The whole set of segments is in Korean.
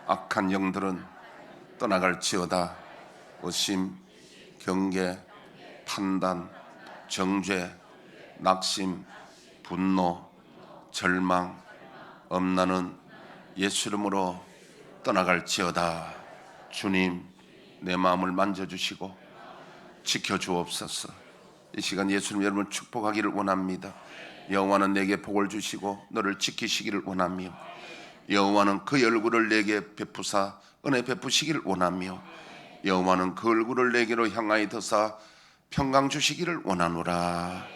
악한 영들은 떠나갈지어다. 의심, 경계, 판단, 정죄, 낙심, 분노, 절망, 엄란은 예수 이름으로 떠나갈지어다. 주님, 내 마음을 만져주시고 지켜주옵소서. 이 시간 예수님 여러분을 축복하기를 원합니다. 여호와는 내게 복을 주시고 너를 지키시기를 원하며, 여호와는 그 얼굴을 내게 베푸사 은혜 베푸시기를 원하며, 여호와는 그 얼굴을 내게로 향하여 드사 평강 주시기를 원하노라.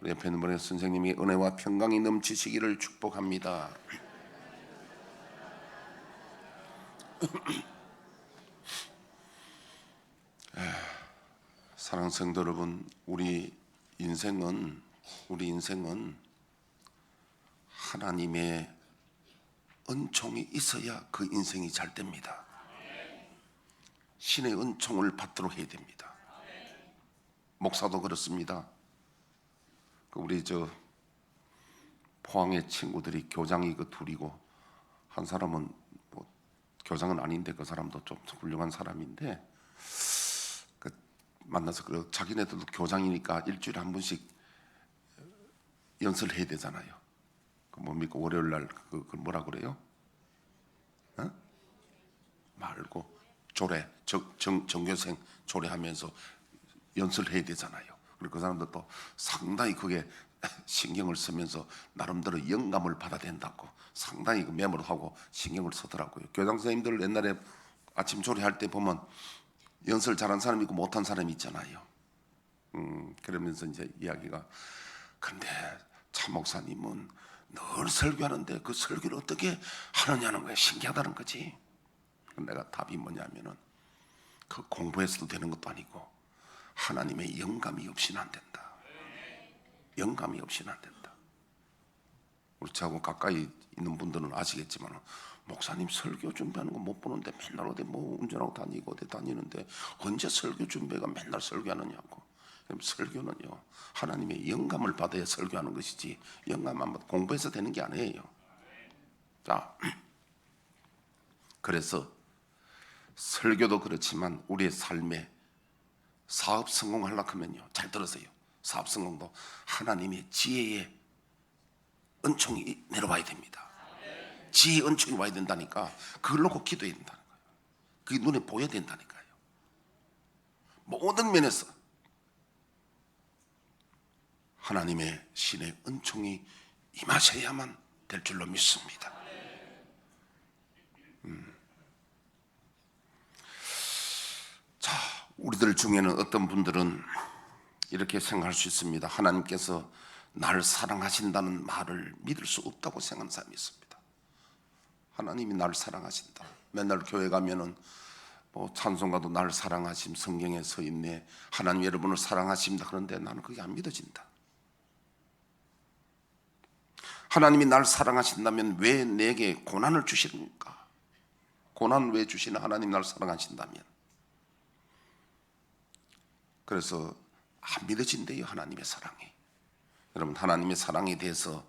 우리 옆에 있는 분의 선생님이 은혜와 평강이 넘치시기를 축복합니다. 사랑하는 성도 여러분, 우리 인생은 하나님의 은총이 있어야 그 인생이 잘 됩니다. 신의 은총을 받도록 해야 됩니다. 목사도 그렇습니다. 우리 포항의 친구들이 교장이 둘이고, 한 사람은 교장은 아닌데 그 사람도 좀 훌륭한 사람인데, 만나서 자기네들도 교장이니까 일주일에 한 번씩 연설을 해야 되잖아요. 뭡니까? 월요일 날 그걸 뭐라 그래요? 말고 조례, 정교생 조례하면서 연설을 해야 되잖아요. 그리고 그 사람들도 상당히 그게 신경을 쓰면서 나름대로 영감을 받아야 된다고 상당히 메모를 하고 신경을 쓰더라고요. 교장 선생님들 옛날에 아침 조례할 때 보면 연설 잘한 사람이 있고 못한 사람이 있잖아요. 그러면서 이제 이야기가, 근데 차 목사님은 늘 설교하는데 그 설교를 어떻게 하느냐는 거야. 신기하다는 거지. 내가 답이 뭐냐면은, 그 공부해서도 되는 것도 아니고 하나님의 영감이 없이는 안 된다. 영감이 없이는 안 된다. 우리 저하고 가까이 있는 분들은 아시겠지만, 목사님 설교 준비하는 거 못 보는데 맨날 어디 운전하고 다니고 어디 다니는데 언제 설교 준비가 맨날 설교하느냐고. 그럼 설교는요, 하나님의 영감을 받아야 설교하는 것이지 영감만 받아 공부해서 되는 게 아니에요. 자, 그래서 설교도 그렇지만 우리의 삶에 사업 성공하려고 하면요, 잘 들으세요. 사업 성공도 하나님의 지혜의 은총이 내려와야 됩니다. 지혜의 은총이 와야 된다니까. 그걸 놓고 기도해야 된다는 거예요. 그게 눈에 보여야 된다니까요. 모든 면에서 하나님의 신의 은총이 임하셔야만 될 줄로 믿습니다. 자, 우리들 중에는 어떤 분들은 이렇게 생각할 수 있습니다. 하나님께서 나를 사랑하신다는 말을 믿을 수 없다고 생각하는 사람이 있습니다. 하나님이 나를 사랑하신다. 맨날 교회 가면은 찬송가도 나를 사랑하심 성경에 서 있네. 하나님 여러분을 사랑하십니다. 그런데 나는 그게 안 믿어진다. 하나님이 나를 사랑하신다면 왜 내게 고난을 주시는가? 고난을 왜 주시나? 하나님 나를 사랑하신다면. 그래서 안 믿어진대요, 하나님의 사랑이. 여러분, 하나님의 사랑에 대해서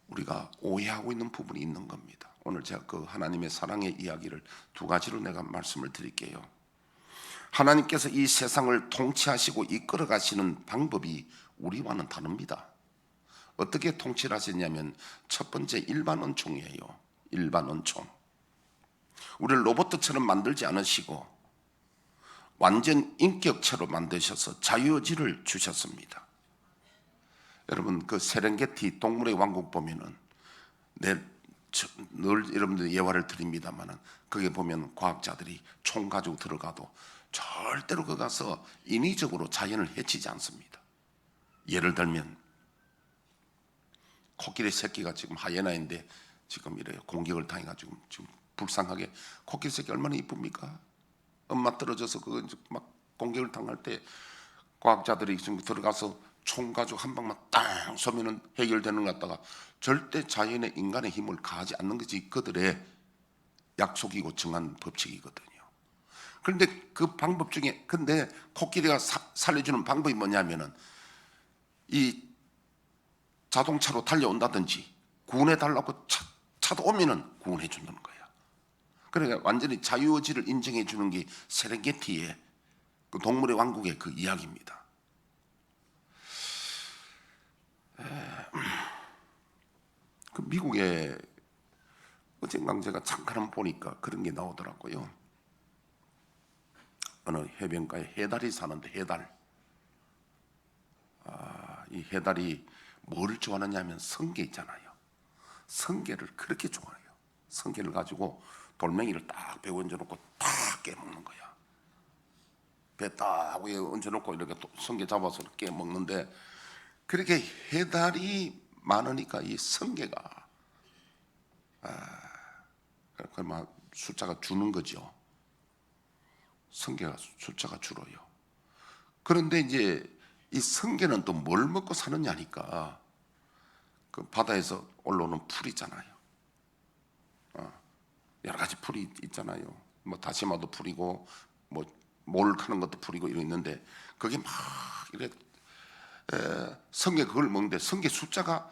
우리가 오해하고 있는 부분이 있는 겁니다. 오늘 제가 그 하나님의 사랑의 이야기를 두 가지로 내가 말씀을 드릴게요. 하나님께서 이 세상을 통치하시고 이끌어 가시는 방법이 우리와는 다릅니다. 어떻게 통치를 하셨냐면, 첫 번째 일반 은총이에요. 일반 은총. 우리를 로봇처럼 만들지 않으시고 완전 인격체로 만드셔서 자유의지를 주셨습니다. 여러분, 그 세렝게티 동물의 왕국 보면은 늘 여러분들 예화를 드립니다만은, 거기에 보면 과학자들이 총 가지고 들어가도 절대로 거 가서 인위적으로 자연을 해치지 않습니다. 예를 들면 코끼리 새끼가 지금 하이에나인데 지금 이래 공격을 당해가지고 지금 불쌍하게, 코끼리 새끼 얼마나 이쁩니까? 엄마 떨어져서 막 공격을 당할 때 과학자들이 지금 들어가서 총 가지고 한 방만 땅 쏘면은 해결되는 것 같다가, 절대 자연의 인간의 힘을 가하지 않는 것이 그들의 약속이고 정한 법칙이거든요. 그런데 그 방법 중에, 근데 코끼리가 살려주는 방법이 뭐냐면은, 이 자동차로 달려온다든지 구원해 달라고 차도 오면은 구원해 준다는 거야. 그러니까 완전히 자유의지를 인정해 주는 게 세렝게티의 그 동물의 왕국의 그 이야기입니다. 그 미국의 어젠가 제가 잠깐 보니까 그런 게 나오더라고요. 어느 해변가에 해달이 사는데 이 해달이 뭘 좋아하느냐 하면 성게 있잖아요. 성게를 그렇게 좋아해요. 성게를 가지고 돌멩이를 딱 배에 얹어놓고 딱 깨먹는 거야. 배 딱 위에 얹어놓고 이렇게 성게 잡아서 깨먹는데, 그렇게 해달이 많으니까 이 성게가 막 숫자가 주는 거죠. 성게가 숫자가 줄어요. 그런데 이제 이 성게는 또 뭘 먹고 사느냐니까 그 바다에서 올라오는 풀 있잖아요. 여러 가지 풀이 있잖아요. 뭐 다시마도 풀이고 뭐 몰카는 것도 풀이고 이러 있는데, 그게 막 이래 성게 그걸 먹는데 성게 숫자가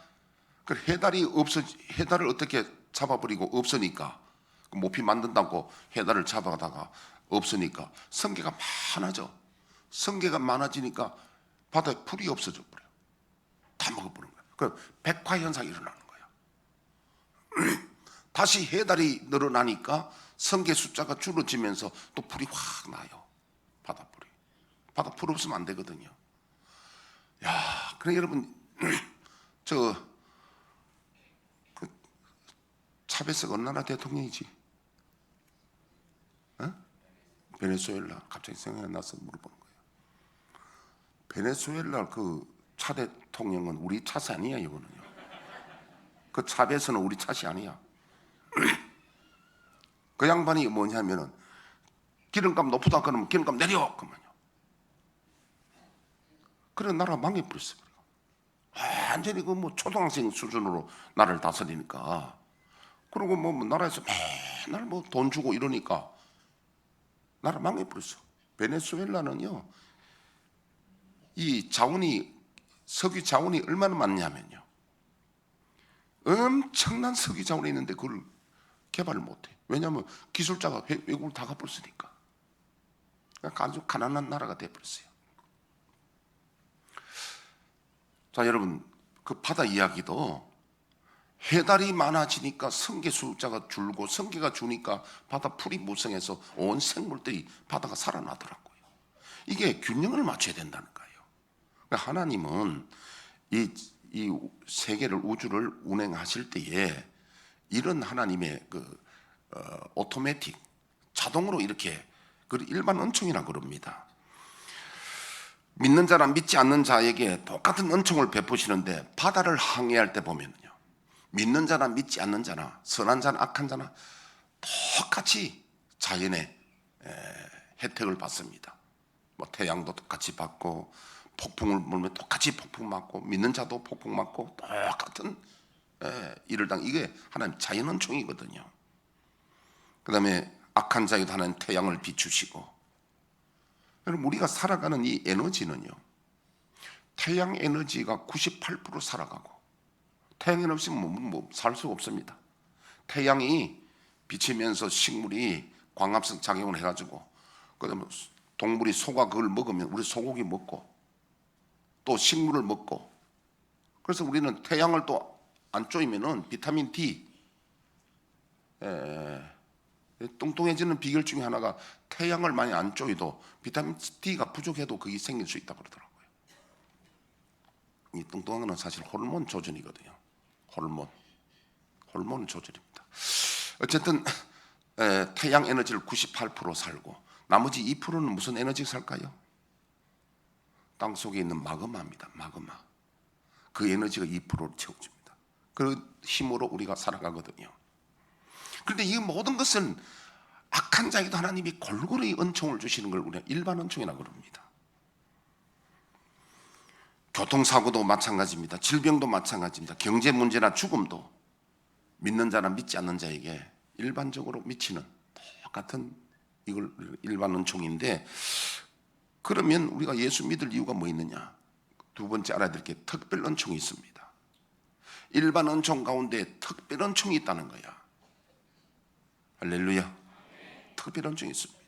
그 해달을 어떻게 잡아버리고 없으니까 그 모피 만든다고 해달을 잡아다가 없으니까 성게가 많아져. 성게가 많아지니까 바다에 풀이 없어져 버려. 다 먹어버린 거야. 그 백화 현상이 일어나는 거야. 다시 해달이 늘어나니까 성게 숫자가 줄어지면서 또 풀이 확 나요. 바다풀이. 바다풀 없으면 안 되거든요. 야, 그래 여러분, 그 차베스가 어느 나라 대통령이지? 베네수엘라. 갑자기 생각이 나서 물어보는 거예요. 베네수엘라 그 차 대통령은 우리 차시 아니야, 이거는요. 그 차베스는 우리 차시 아니야. 그 양반이 뭐냐면은 기름값 높다 그러면 기름값 내려 그러면요. 그래 나라가 망해버렸어요. 완전히 그 뭐 초등학생 수준으로 나라를 다스리니까. 그리고 뭐 나라에서 맨날 뭐 돈 주고 이러니까 나라 망해버렸어. 베네수엘라는요, 이 자원이, 석유 자원이 얼마나 많냐면요, 엄청난 석유 자원이 있는데 그걸 개발을 못해. 왜냐하면 기술자가 외국을 다 가버렸으니까. 그러니까 아주 가난한 나라가 돼버렸어요. 자, 여러분, 그 바다 이야기도 해달이 많아지니까 성게 숫자가 줄고 성게가 주니까 바다 풀이 무성해서 온 생물들이 바다가 살아나더라고요. 이게 균형을 맞춰야 된다는 거예요. 그러니까 하나님은 이 세계를, 우주를 운행하실 때에 이런 하나님의 오토매틱, 자동으로 이렇게, 그 일반 은총이라 그럽니다. 믿는 자랑 믿지 않는 자에게 똑같은 은총을 베푸시는데, 바다를 항해할 때 보면요, 믿는 자나 믿지 않는 자나 선한 자나 악한 자나 똑같이 자연의 혜택을 받습니다. 뭐 태양도 똑같이 받고, 폭풍을 불면 똑같이 폭풍 맞고, 믿는 자도 폭풍 맞고, 똑같은 일을 이게 하나님 자연 은총이거든요. 그 다음에 악한 자에도 하나님 태양을 비추시고. 여러분, 우리가 살아가는 이 에너지는요, 태양 에너지가 98% 살아가고, 태양 에너지 없으면 살 수가 없습니다. 태양이 비치면서 식물이 광합성 작용을 해가지고, 그다음에 동물이 소가 그걸 먹으면 우리 소고기 먹고 또 식물을 먹고, 그래서 우리는 태양을 또 안 쪼이면은 비타민 D, 뚱뚱해지는 비결 중에 하나가 태양을 많이 안 쪼이도 비타민 D가 부족해도 그게 생길 수 있다고 그러더라고요. 이 뚱뚱한 거는 사실 호르몬 조절이거든요. 호르몬 조절입니다. 어쨌든 태양 에너지를 98% 살고, 나머지 2%는 무슨 에너지 살까요? 땅 속에 있는 마그마입니다. 마그마. 그 에너지가 2%를 채워줍니다. 그 힘으로 우리가 살아가거든요. 그런데 이 모든 것은 악한 자에도 하나님이 골고루 은총을 주시는 걸 우리가 일반 은총이라고 그럽니다. 교통사고도 마찬가지입니다. 질병도 마찬가지입니다. 경제 문제나 죽음도 믿는 자나 믿지 않는 자에게 일반적으로 미치는 똑같은 이걸 일반 은총인데, 그러면 우리가 예수 믿을 이유가 뭐 있느냐? 두 번째 알아야 될 게 특별 은총이 있습니다. 일반 은총 가운데 특별 은총이 있다는 거야. 할렐루야. 특별한 증이 있습니다.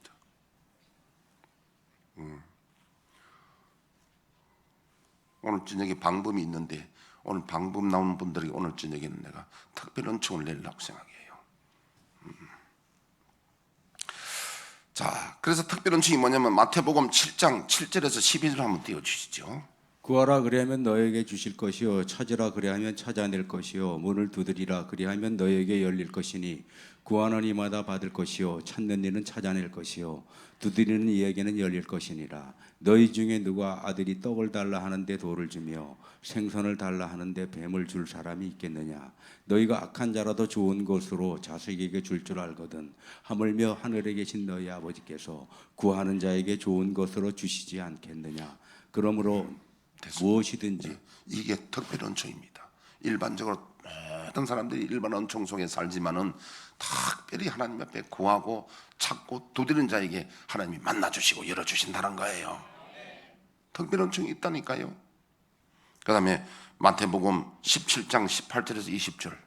오늘 저녁에 방범이 있는데 오늘 방범 나오는 분들이 오늘 저녁에는 내가 특별한 증을 내리려고 생각해요. 자, 그래서 특별한 증이 뭐냐면 마태복음 7장 7절에서 12절 한번 띄워주시죠. 구하라 그리하면 너에게 주실 것이요 찾으라 그리하면 찾아낼 것이요 문을 두드리라 그리하면 너에게 열릴 것이니 구하는 이마다 받을 것이요 찾는 이는 찾아낼 것이요 두드리는 이에게는 열릴 것이니라. 너희 중에 누가 아들이 떡을 달라 하는데 돌을 주며 생선을 달라 하는데 뱀을 줄 사람이 있겠느냐. 너희가 악한 자라도 좋은 것으로 자식에게 줄 줄 알거든 하물며 하늘에 계신 너희 아버지께서 구하는 자에게 좋은 것으로 주시지 않겠느냐. 그러므로 무엇이든지 이게 특별한 은총입니다. 일반적으로 모든 사람들이 일반 은총 속에 살지만은 특별히 하나님 앞에 구하고 찾고 두드리는 자에게 하나님이 만나주시고 열어주신다는 거예요. 특별한 은총이 있다니까요. 그 다음에 마태복음 17장 18절에서 20절.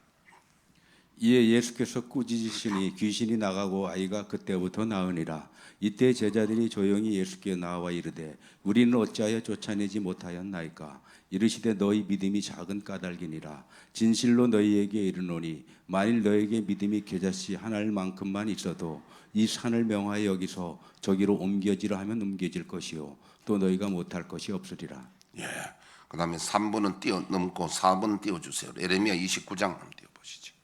이에 예수께서 꾸짖으시니 귀신이 나가고 아이가 그때부터 나으니라. 이때 제자들이 조용히 예수께 나와 이르되 우리는 어찌하여 쫓아내지 못하였나이까. 이르시되 너희 믿음이 작은 까닭이니라. 진실로 너희에게 이르노니 만일 너희에게 믿음이 겨자씨 하나만큼만 있어도 이 산을 명하여 여기서 저기로 옮겨지라 하면 옮겨질 것이요 또 너희가 못할 것이 없으리라. 예. 그 다음에 3번은 뛰어넘고 4번 띄워주세요. 에레미야 29장 한번 띄워보시죠.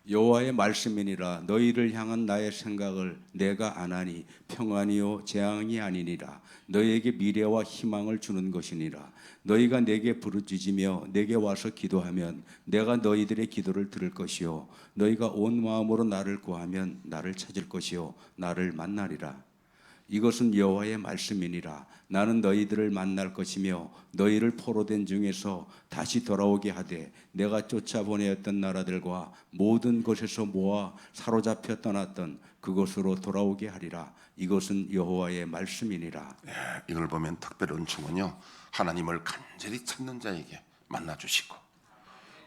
여호와의 말씀이니라. 너희를 향한 나의 생각을 내가 아나니 평안이요 재앙이 아니니라. 너희에게 미래와 희망을 주는 것이니라. 너희가 내게 부르짖으며 내게 와서 기도하면 내가 너희들의 기도를 들을 것이요 너희가 온 마음으로 나를 구하면 나를 찾을 것이요 나를 만나리라. 이것은 여호와의 말씀이니라. 나는 너희들을 만날 것이며 너희를 포로된 중에서 다시 돌아오게 하되 내가 쫓아보내었던 나라들과 모든 곳에서 모아 사로잡혀 떠났던 그곳으로 돌아오게 하리라. 이것은 여호와의 말씀이니라. 예, 이걸 보면 특별한 은총은요 하나님을 간절히 찾는 자에게 만나주시고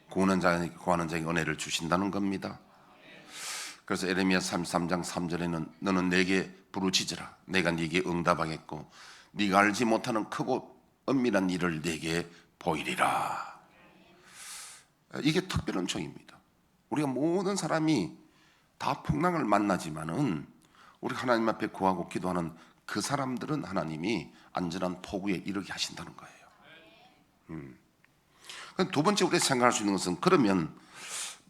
구하는 자에게 은혜를 주신다는 겁니다. 그래서 에레미야 33장 3절에는 너는 내게 부르짖으라 내가 네게 응답하겠고 네가 알지 못하는 크고 은밀한 일을 네게 보이리라. 이게 특별한 은총입니다. 우리가 모든 사람이 다 풍랑을 만나지만은 우리 하나님 앞에 구하고 기도하는 그 사람들은 하나님이 안전한 포구에 이르게 하신다는 거예요. 두 번째 우리가 생각할 수 있는 것은 그러면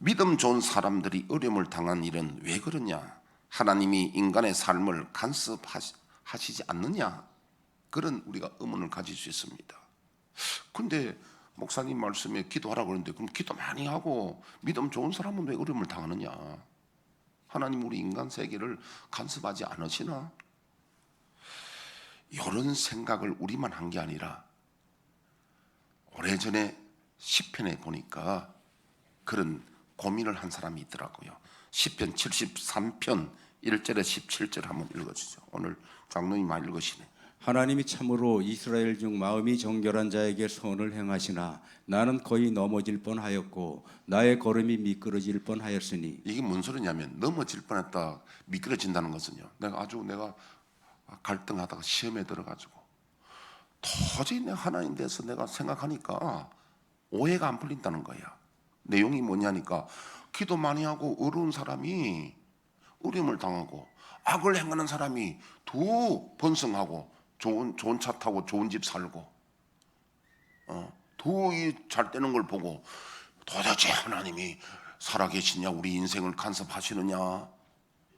믿음 좋은 사람들이 어려움을 당한 일은 왜 그러냐? 하나님이 인간의 삶을 간섭하시지 않느냐? 그런 우리가 의문을 가질 수 있습니다. 근데 목사님 말씀에 기도하라고 그러는데 그럼 기도 많이 하고 믿음 좋은 사람은 왜 어려움을 당하느냐? 하나님 우리 인간 세계를 간섭하지 않으시나? 이런 생각을 우리만 한 게 아니라 오래전에 시편에 보니까 그런 고민을 한 사람이 있더라고요. 시편 73편 1절에 17절 한번 읽어주죠. 오늘 장로님 많이 읽으시네. 하나님이 참으로 이스라엘 중 마음이 정결한 자에게 선을 행하시나 나는 거의 넘어질 뻔하였고 나의 걸음이 미끄러질 뻔하였으니. 이게 뭔 소리냐면 넘어질 뻔했다 미끄러진다는 것은요 내가 갈등하다가 시험에 들어가지고 도저히 내가 하나님 대해서 내가 생각하니까 오해가 안 풀린다는 거야. 내용이 뭐냐니까 기도 많이 하고 어려운 사람이 어려움을 당하고 악을 행하는 사람이 더 번성하고 좋은 차 타고 좋은 집 살고 더 잘 되는 걸 보고 도대체 하나님이 살아계시냐 우리 인생을 간섭하시느냐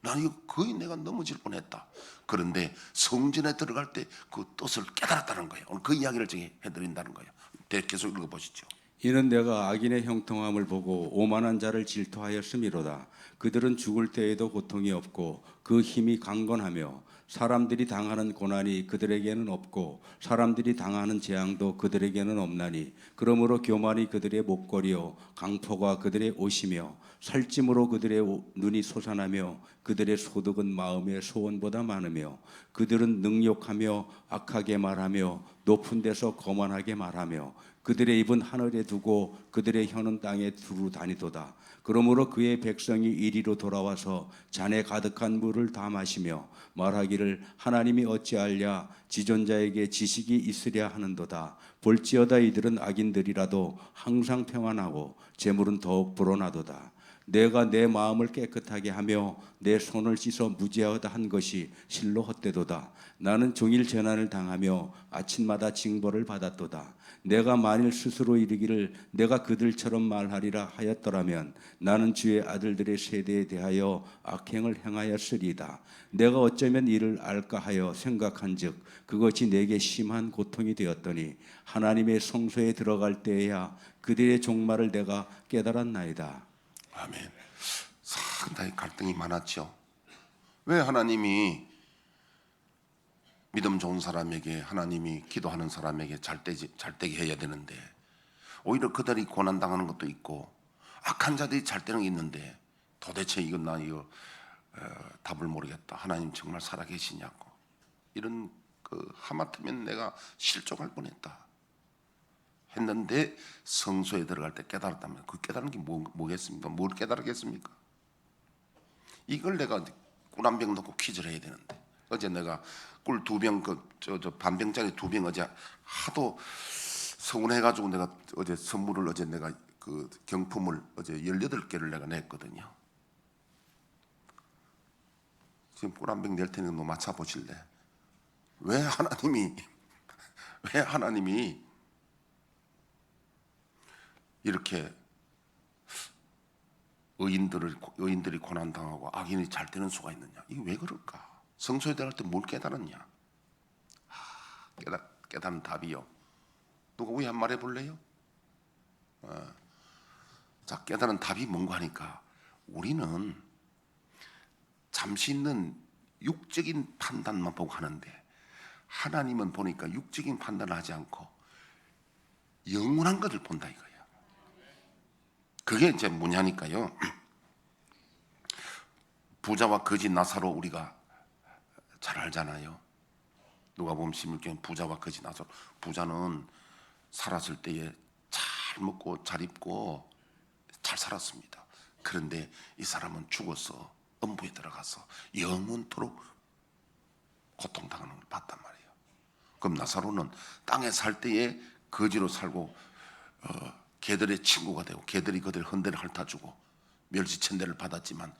난 이거 거의 내가 넘어질 뻔했다. 그런데 성전에 들어갈 때 그 뜻을 깨달았다는 거예요. 오늘 그 이야기를 해드린다는 거예요. 계속 읽어보시죠. 이는 내가 악인의 형통함을 보고 오만한 자를 질투하였음이로다. 그들은 죽을 때에도 고통이 없고 그 힘이 강건하며 사람들이 당하는 고난이 그들에게는 없고 사람들이 당하는 재앙도 그들에게는 없나니 그러므로 교만이 그들의 목걸이요 강포가 그들의 옷이며 살찜으로 그들의 눈이 솟아나며 그들의 소득은 마음의 소원보다 많으며 그들은 능욕하며 악하게 말하며 높은 데서 거만하게 말하며 그들의 입은 하늘에 두고 그들의 혀는 땅에 두루 다니도다. 그러므로 그의 백성이 이리로 돌아와서 잔에 가득한 물을 다 마시며 말하기를 하나님이 어찌하랴 지존자에게 지식이 있으랴 하는도다. 볼지어다 이들은 악인들이라도 항상 평안하고 재물은 더욱 불어나도다. 내가 내 마음을 깨끗하게 하며 내 손을 씻어 무죄하다 한 것이 실로 헛되도다. 나는 종일 재난을 당하며 아침마다 징벌을 받았도다. 내가 만일 스스로 이르기를 내가 그들처럼 말하리라 하였더라면 나는 주의 아들들의 세대에 대하여 악행을 행하였으리이다. 내가 어쩌면 이를 알까 하여 생각한즉 그것이 내게 심한 고통이 되었더니 하나님의 성소에 들어갈 때에야 그들의 종말을 내가 깨달았나이다. 아멘. 상당히 갈등이 많았죠. 왜 하나님이 믿음 좋은 사람에게, 하나님이 기도하는 사람에게 잘되게 해야 되는데 오히려 그들이 고난당하는 것도 있고 악한 자들이 잘 되는 게 있는데 도대체 이건 나 이거 답을 모르겠다. 하나님 정말 살아계시냐고. 이런 하마터면 내가 실족할 뻔했다 했는데 성소에 들어갈 때 깨달았다면 그 깨달은 게 뭐겠습니까? 뭘 깨달았겠습니까? 이걸 내가 꿀 한 병 넣고 퀴즈를 해야 되는데 어제 내가 꿀 2병 반병짜리 2병 어제 하도 서운해가지고 내가 어제 선물을 어제 내가 그 경품을 어제 18개를 내가 냈거든요. 지금 꿀 한 병 낼 테니까 너 맞춰 보실래? 왜 하나님이 이렇게 의인들이 고난당하고 악인이 잘 되는 수가 있느냐? 이게 왜 그럴까? 성소에 들어갈 때 뭘 깨달았냐? 깨달은 답이요. 누가 우리 한 말 해볼래요? 자, 깨달은 답이 뭔가 하니까 우리는 잠시 있는 육적인 판단만 보고 하는데 하나님은 보니까 육적인 판단을 하지 않고 영원한 것을 본다 이거예요. 그게 이제 뭐냐니까요. 부자와 거지 나사로 우리가 잘 알잖아요. 누가복음 16장 부자와 거지 나사로. 부자는 살았을 때에 잘 먹고 잘 입고 잘 살았습니다. 그런데 이 사람은 죽어서 음부에 들어가서 영원토록 고통당하는 걸 봤단 말이에요. 그럼 나사로는 땅에 살 때에 거지로 살고 개들의 친구가 되고 개들이 그들 헌대를 핥아주고 멸시천대를 받았지만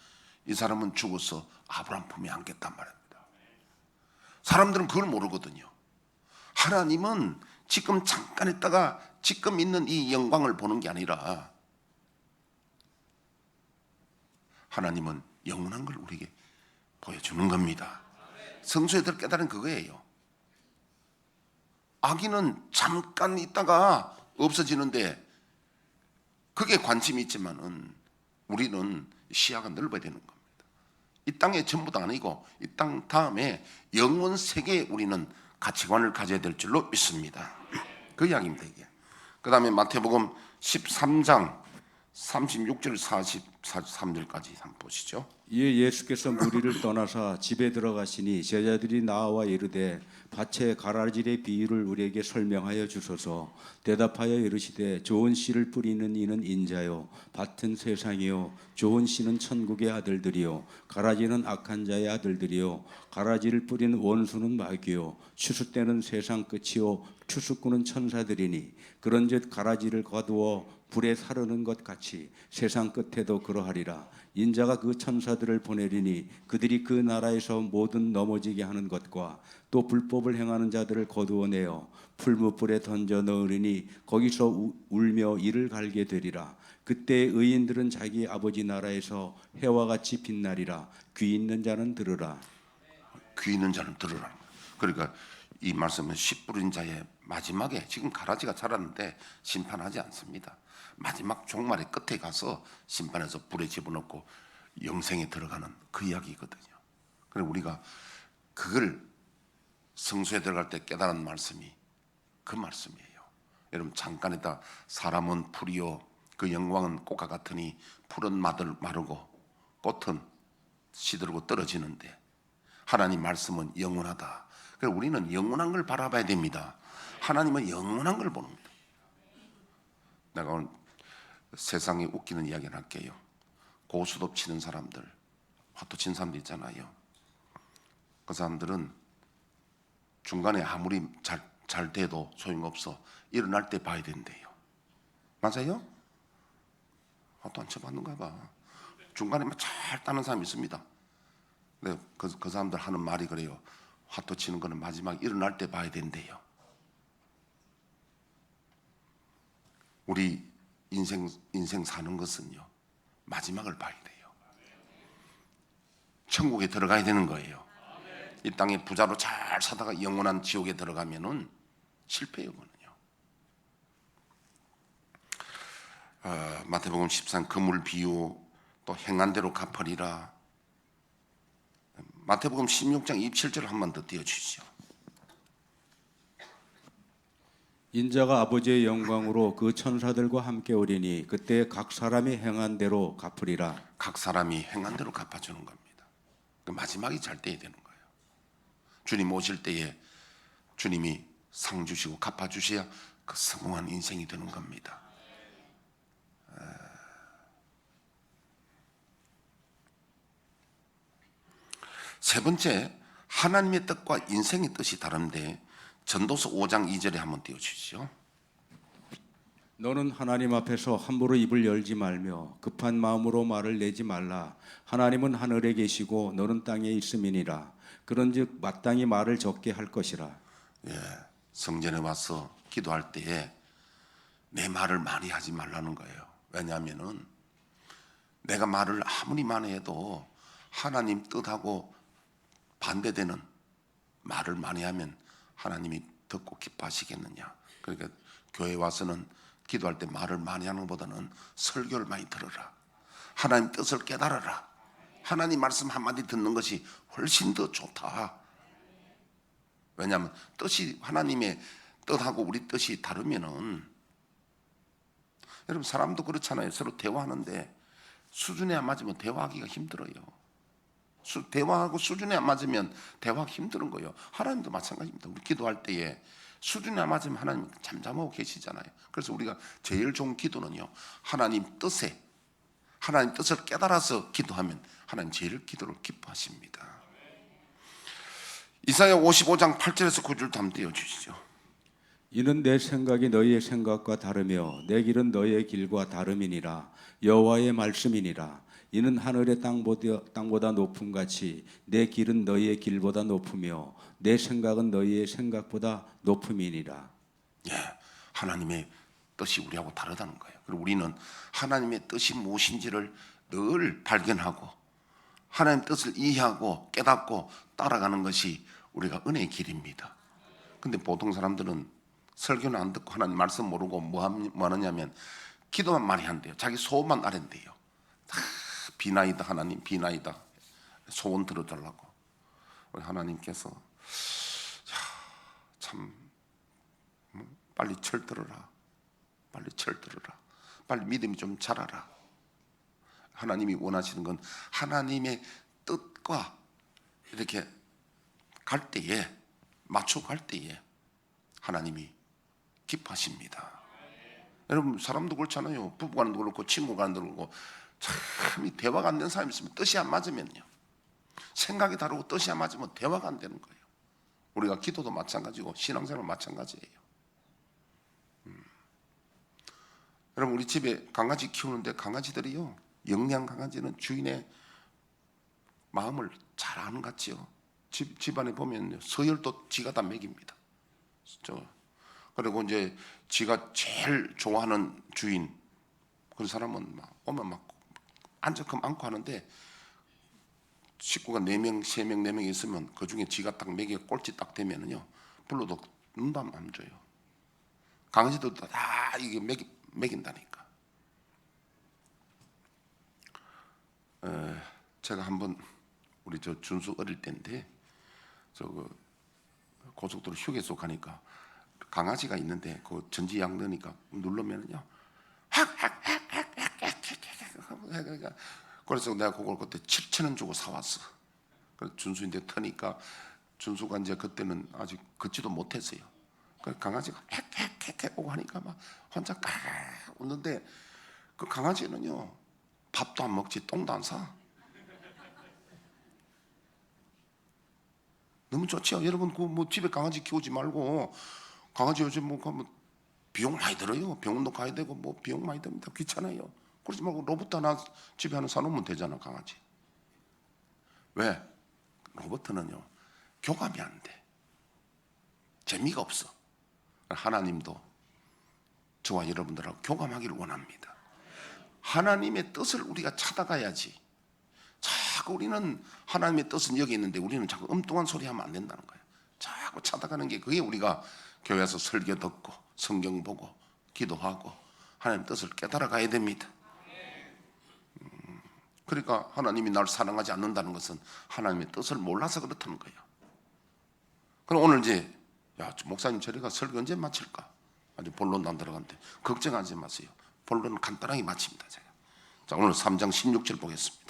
이 사람은 죽어서 아브라함 품에 안겼단 말입니다. 사람들은 그걸 모르거든요. 하나님은 지금 잠깐 있다가 지금 있는 이 영광을 보는 게 아니라 하나님은 영원한 걸 우리에게 보여주는 겁니다. 성소에 들 깨달은 그거예요. 악인은 잠깐 있다가 없어지는데 그게 관심이 있지만은 우리는 시야가 넓어야 되는 겁니다. 이 땅에 전부 다 아니고 이 땅 다음에 영원 세계에 우리는 가치관을 가져야 될 줄로 믿습니다. 그 이야기입니다 이게. 그 다음에 마태복음 13장 36절 43절까지 한번 보시죠. 이에 예수께서 무리를 떠나사 집에 들어가시니 제자들이 나와 이르되 밭의 가라질의 비유를 우리에게 설명하여 주소서. 대답하여 이르시되 좋은 씨를 뿌리는 이는 인자요 밭은 세상이요 좋은 씨는 천국의 아들들이요 가라지는 악한 자의 아들들이요 가라지를 뿌리는 원수는 마귀요 추수 때는 세상 끝이요 추수꾼은 천사들이니 그런즉 가라지를 거두어 불에 사르는 것 같이 세상 끝에도 그러하리라. 인자가 그 천사들을 보내리니 그들이 그 나라에서 모든 넘어지게 하는 것과 또 불법을 행하는 자들을 거두어내어 풀무불에 던져 넣으리니 거기서 울며 이를 갈게 되리라. 그때 의인들은 자기 아버지 나라에서 해와 같이 빛나리라. 귀 있는 자는 들으라. 귀 있는 자는 들으라. 그러니까 이 말씀은 씨 뿌린 자의 마지막에 지금 가라지가 자랐는데 심판하지 않습니다. 마지막 종말의 끝에 가서 심판해서 불에 집어넣고 영생에 들어가는 그 이야기거든요. 그래서 우리가 그걸 성소에 들어갈 때 깨달은 말씀이 그 말씀이에요. 여러분 잠깐이다 사람은 풀이요 그 영광은 꽃과 같으니 풀은 마르고 꽃은 시들고 떨어지는데 하나님 말씀은 영원하다. 그래서 우리는 영원한 걸 바라봐야 됩니다. 하나님은 영원한 걸 보는 겁니다. 내가 오늘 세상에 웃기는 이야기를 할게요. 고수톱 치는 사람들, 화투 치는 사람들 있잖아요. 그 사람들은 중간에 아무리 잘 돼도 소용없어. 일어날 때 봐야 된대요. 맞아요? 화투 안 쳐봤는가 봐. 중간에 막 잘 따는 사람이 있습니다. 네, 그 사람들 하는 말이 그래요. 화투 치는 거는 마지막 일어날 때 봐야 된대요. 우리 인생 사는 것은요, 마지막을 봐야 돼요. 천국에 들어가야 되는 거예요. 이 땅에 부자로 잘 사다가 영원한 지옥에 들어가면은 실패예요, 그거는요. 마태복음 13 그물 비유, 또 행한 대로 갚으리라. 마태복음 16장 27절 한 번 더 띄워주시죠. 인자가 아버지의 영광으로 그 천사들과 함께 오리니 그때 각 사람이 행한 대로 갚으리라. 각 사람이 행한 대로 갚아주는 겁니다. 그 마지막이 잘 돼야 되는 거예요. 주님 오실 때에 주님이 상 주시고 갚아주셔야 그 성공한 인생이 되는 겁니다. 세 번째, 하나님의 뜻과 인생의 뜻이 다른데 전도서 5장 2절에 한번 띄워주시죠. 너는 하나님 앞에서 함부로 입을 열지 말며 급한 마음으로 말을 내지 말라. 하나님은 하늘에 계시고 너는 땅에 있음이니라. 그런즉 마땅히 말을 적게 할 것이라. 성전에 와서 기도할 때에 내 말을 많이 하지 말라는 거예요. 왜냐하면은 내가 말을 아무리 많이 해도 하나님 뜻하고 반대되는 말을 많이 하면 하나님이 듣고 기뻐하시겠느냐. 그러니까 교회 와서는 기도할 때 말을 많이 하는 것보다는 설교를 많이 들어라. 하나님 뜻을 깨달아라. 하나님 말씀 한마디 듣는 것이 훨씬 더 좋다. 왜냐하면 뜻이 하나님의 뜻하고 우리 뜻이 다르면은, 여러분 사람도 그렇잖아요. 서로 대화하는데 수준에 안 맞으면 대화하기가 힘들어요. 대화하고 수준에 안 맞으면 대화하기 힘든 거예요. 하나님도 마찬가지입니다. 우리 기도할 때에 수준에 안 맞으면 하나님 잠잠하고 계시잖아요. 그래서 우리가 제일 좋은 기도는요, 하나님 뜻에, 하나님 뜻을 깨달아서 기도하면 하나님 제일 기도를 기뻐하십니다. 이사야 55장 8절에서 9절 한번 띄워주시죠. 이는 내 생각이 너희의 생각과 다르며 내 길은 너희의 길과 다름이니라. 여호와의 말씀이니라. 이는 하늘의 땅보다 높음 같이 내 길은 너희의 길보다 높으며 내 생각은 너희의 생각보다 높음이니라. 하나님의 뜻이 우리하고 다르다는 거예요. 그리고 우리는 하나님의 뜻이 무엇인지를 늘 발견하고 하나님의 뜻을 이해하고 깨닫고 따라가는 것이 우리가 은혜의 길입니다. 근데 보통 사람들은 설교는 안 듣고 하나님 말씀 모르고 뭐 하느냐면 기도만 많이 한대요. 자기 소원만 아랜대요. 비나이다 하나님, 비나이다. 소원 들어달라고. 우리 하나님께서 참 빨리 철들어라. 빨리 철들어라. 빨리 믿음이 좀 자라라. 하나님이 원하시는 건 하나님의 뜻과 이렇게 갈 때에, 맞춰 갈 때에 하나님이 기뻐하십니다. 여러분 사람도 그렇잖아요. 부부간도 그렇고 친구간도 그렇고 참 이 대화가 안 되는 사람이 있으면, 뜻이 안 맞으면요, 생각이 다르고 뜻이 안 맞으면 대화가 안 되는 거예요. 우리가 기도도 마찬가지고 신앙생활도 마찬가지예요. 여러분 우리 집에 강아지 키우는데 강아지들이요, 영양 강아지는 주인의 마음을 잘 아는 것 같지요. 집안에 보면 서열도 지가 다 먹입니다. 그리고 이제 지가 제일 좋아하는 주인, 그 사람은 막 오면 막 앉아끔 안고 하는데, 식구가 4명, 3명, 4명 있으면 그 중에 지가 딱 먹이 꼴찌 딱 되면은요, 불러도 눈도 안 줘요. 강아지도 다 이게 먹인다니까. 제가 한번 우리 저 준수 어릴 때인데, 고속도로 휴게소 가니까 강아지가 있는데 그 전지양 넣으니까 누르면은요, 그래서 내가 그걸 그때 7,000원 주고 사왔어. 그래서 준수인데 터니까 준수가 이제 그때는 아직 걷지도 못했어요. 그 강아지가 헥헥 캣캣 오고 하니까 막 혼자 까 웃는데 그 강아지는요 밥도 안 먹지 똥도 안 싸. 너무 좋지요. 여러분 그 뭐 집에 강아지 키우지 말고 강아지 요즘 뭐 비용 많이 들어요. 병원도 가야 되고 뭐 비용 많이 듭니다. 귀찮아요. 그러지 말고 로봇 하나 집에 하나 사놓으면 되잖아 강아지. 왜? 로봇은요 교감이 안 돼. 재미가 없어. 하나님도 저와 여러분들하고 교감하기를 원합니다. 하나님의 뜻을 우리가 찾아가야지. 자꾸 우리는 하나님의 뜻은 여기 있는데 우리는 자꾸 엉뚱한 소리 하면 안 된다는 거예요. 자꾸 찾아가는 게 그게 우리가 교회에서 설교 듣고 성경 보고 기도하고 하나님의 뜻을 깨달아 가야 됩니다. 그러니까 하나님이 나를 사랑하지 않는다는 것은 하나님의 뜻을 몰라서 그렇다는 거예요. 그럼 오늘 이제 야 목사님 저리가 설교 언제 마칠까? 아직 본론도 안 들어갔는데 걱정하지 마세요. 본론은 간단하게 마칩니다. 제가. 자 오늘 3장 16절 보겠습니다.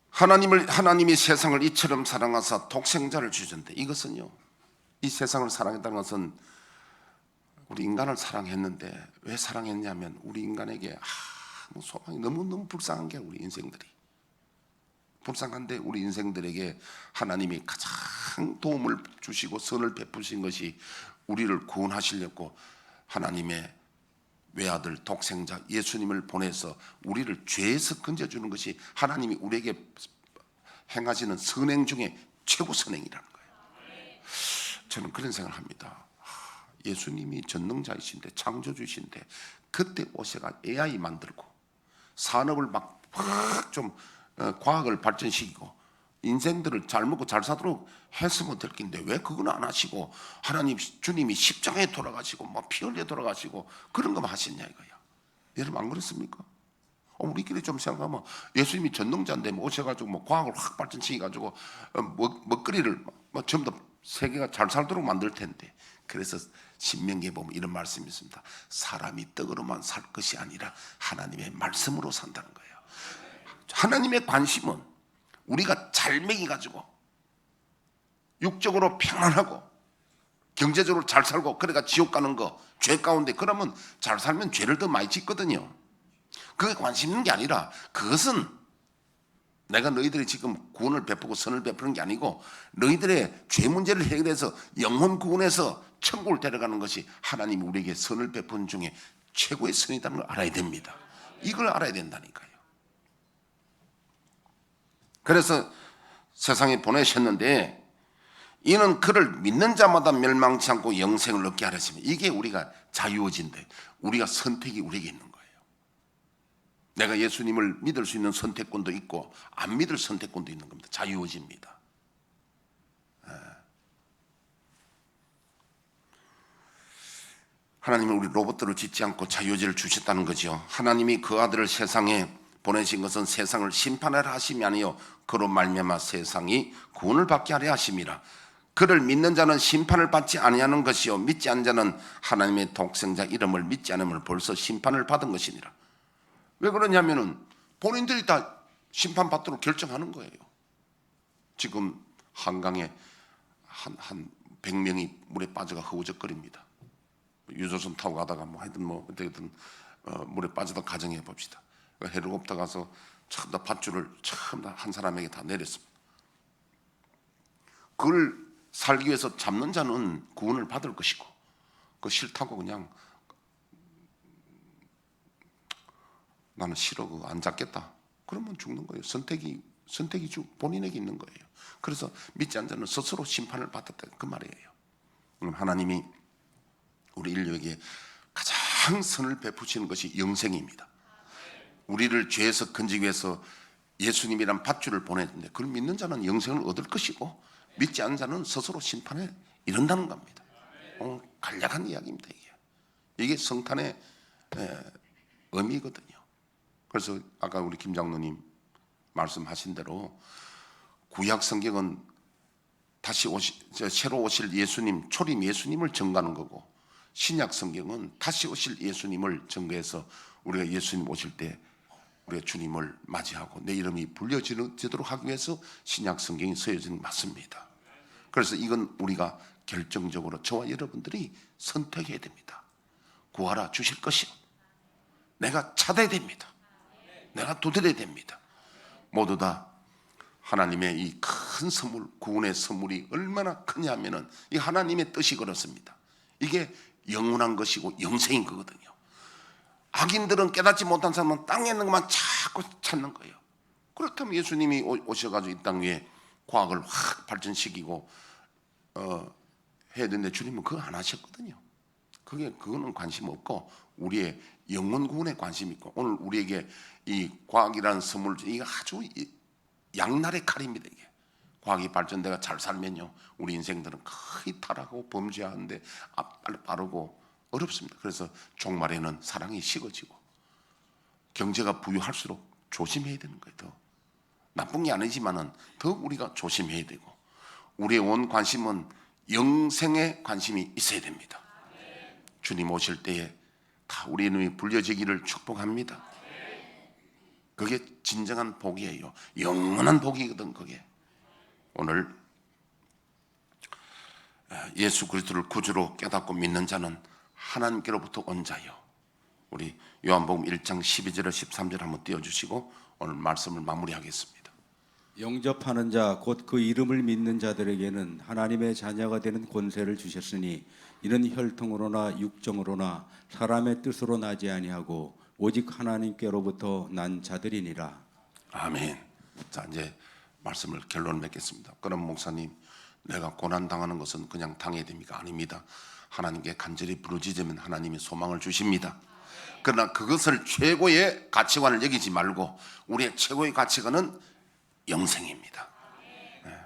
하나님이 세상을 이처럼 사랑하사 독생자를 주셨는데 이것은요 이 세상을 사랑했다는 것은 우리 인간을 사랑했는데 왜 사랑했냐면 우리 인간에게 소망이 너무너무 불쌍한 게 우리 인생들이 불쌍한데 우리 인생들에게 하나님이 가장 도움을 주시고 선을 베푸신 것이 우리를 구원하시려고 하나님의 외아들 독생자 예수님을 보내서 우리를 죄에서 건져주는 것이 하나님이 우리에게 행하시는 선행 중에 최고 선행이라는 거예요. 저는 그런 생각을 합니다. 예수님이 전능자이신데 창조주이신데 그때 오셔가 AI 만들고 산업을 막 좀 과학을 발전시키고 인생들을 잘 먹고 잘 사도록 했으면 될 텐데 왜 그건 안 하시고 하나님 주님이 십자가에 돌아가시고 뭐 피 흘려 돌아가시고 그런 것만 하셨냐 이거야. 여러분 안 그렇습니까? 우리끼리 좀 생각하면 예수님이 전능자인데 뭐 오셔가지고 뭐 과학을 확 발전시켜가지고 먹거리를 뭐 전부 다 세계가 잘 살도록 만들 텐데 그래서 신명기에 보면 이런 말씀이 있습니다. 사람이 떡으로만 살 것이 아니라 하나님의 말씀으로 산다는 거예요. 하나님의 관심은 우리가 잘 먹여가지고 육적으로 평안하고 경제적으로 잘 살고 그러니까 지옥 가는 거 죄 가운데 그러면 잘 살면 죄를 더 많이 짓거든요. 그게 관심 있는 게 아니라 그것은 내가 너희들이 지금 구원을 베푸고 선을 베푸는 게 아니고 너희들의 죄 문제를 해결해서 영혼 구원해서 천국을 데려가는 것이 하나님이 우리에게 선을 베푸는 중에 최고의 선이라는 걸 알아야 됩니다. 이걸 알아야 된다니까요. 그래서 세상에 보내셨는데 이는 그를 믿는 자마다 멸망치 않고 영생을 얻게 하셨습니다. 이게 우리가 자유의지인데 우리가 선택이 우리에게 있는 거예요. 내가 예수님을 믿을 수 있는 선택권도 있고 안 믿을 선택권도 있는 겁니다. 자유의지입니다. 하나님은 우리 로봇들을 짓지 않고 자유의지를 주셨다는 거죠. 하나님이 그 아들을 세상에 보내신 것은 세상을 심판하려 하심이 아니요 그로 말미암아 세상이 구원을 받게 하려 하심이라. 그를 믿는 자는 심판을 받지 아니하는 것이요 믿지 않는 자는 하나님의 독생자 이름을 믿지 않음을 벌써 심판을 받은 것이니라. 왜 그러냐면은 본인들이 다 심판받도록 결정하는 거예요. 지금 한강에 한 100명이 물에 빠져가 허우적거립니다. 유조선 타고 가다가 뭐 하여튼 뭐 어떻게든 물에 빠지다 가정해 봅시다. 헬리콥터 가서 처음 다 밧줄을 처음 다 한 사람에게 다 내렸습니다. 그걸 살기 위해서 잡는 자는 구원을 받을 것이고 그 싫다고 그냥 나는 싫어 그거 안 잡겠다 그러면 죽는 거예요. 선택이 본인에게 있는 거예요. 그래서 믿지 않는 자는 스스로 심판을 받았다 그 말이에요. 하나님이 우리 인류에게 가장 선을 베푸시는 것이 영생입니다. 우리를 죄에서 건지기 위해서 예수님이란 밧줄을 보냈는데 그걸 믿는 자는 영생을 얻을 것이고 믿지 않는 자는 스스로 심판에 이른다는 겁니다. 간략한 이야기입니다. 이게 성탄의 의미거든요. 그래서 아까 우리 김 장로님 말씀하신 대로 구약 성경은 새로 오실 예수님, 초림 예수님을 증거하는 거고 신약 성경은 다시 오실 예수님을 증거해서 우리가 예수님 오실 때 우리가 주님을 맞이하고 내 이름이 불려지도록 하기 위해서 신약 성경이 쓰여진 게 맞습니다. 그래서 이건 우리가 결정적으로 저와 여러분들이 선택해야 됩니다. 구하라 주실 것이요. 내가 찾아야 됩니다. 내가 두드려야 됩니다. 모두 다 하나님의 이 큰 선물, 구원의 선물이 얼마나 크냐면은 이 하나님의 뜻이 그렇습니다. 이게 영원한 것이고 영생인 거거든요. 악인들은 깨닫지 못한 사람은 땅에 있는 것만 자꾸 찾는 거예요. 그렇다면 예수님이 오셔가지고 이 땅 위에 과학을 확 발전시키고 해야 되는데 주님은 그거 안 하셨거든요. 그거는 관심 없고 우리의 영혼 구원에 관심 있고, 오늘 우리에게 이 과학이라는 선물, 이게 아주 양날의 칼입니다. 이게 과학이 발전돼가 잘 살면요, 우리 인생들은 거의 타락하고 범죄하는데 빠르고 어렵습니다. 그래서 종말에는 사랑이 식어지고 경제가 부유할수록 조심해야 되는 거예요. 더 나쁜 게 아니지만은 더 우리가 조심해야 되고, 우리의 온 관심은 영생에 관심이 있어야 됩니다. 주님 오실 때에 다 우리 이름이 불려지기를 축복합니다. 그게 진정한 복이에요. 영원한 복이거든. 그게 오늘 예수 그리스도를 구주로 깨닫고 믿는 자는 하나님께로부터 온 자요. 우리 요한복음 1장 12절에 13절 한번 띄워주시고 오늘 말씀을 마무리하겠습니다. 영접하는 자 곧 그 이름을 믿는 자들에게는 하나님의 자녀가 되는 권세를 주셨으니 이는 혈통으로나 육정으로나 사람의 뜻으로 나지 아니하고 오직 하나님께로부터 난 자들이니라. 아멘. 자, 이제 말씀을 결론 맺겠습니다. 그럼 목사님, 내가 고난 당하는 것은 그냥 당해야 됩니까? 아닙니다. 하나님께 간절히 부르짖으면 하나님이 소망을 주십니다. 그러나 그것을 최고의 가치관을 여기지 말고 우리의 최고의 가치관은 영생입니다. 네.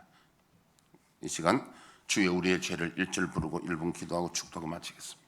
이 시간 주여 우리의 죄를 1절 부르고 1분 기도하고 축도하고 마치겠습니다.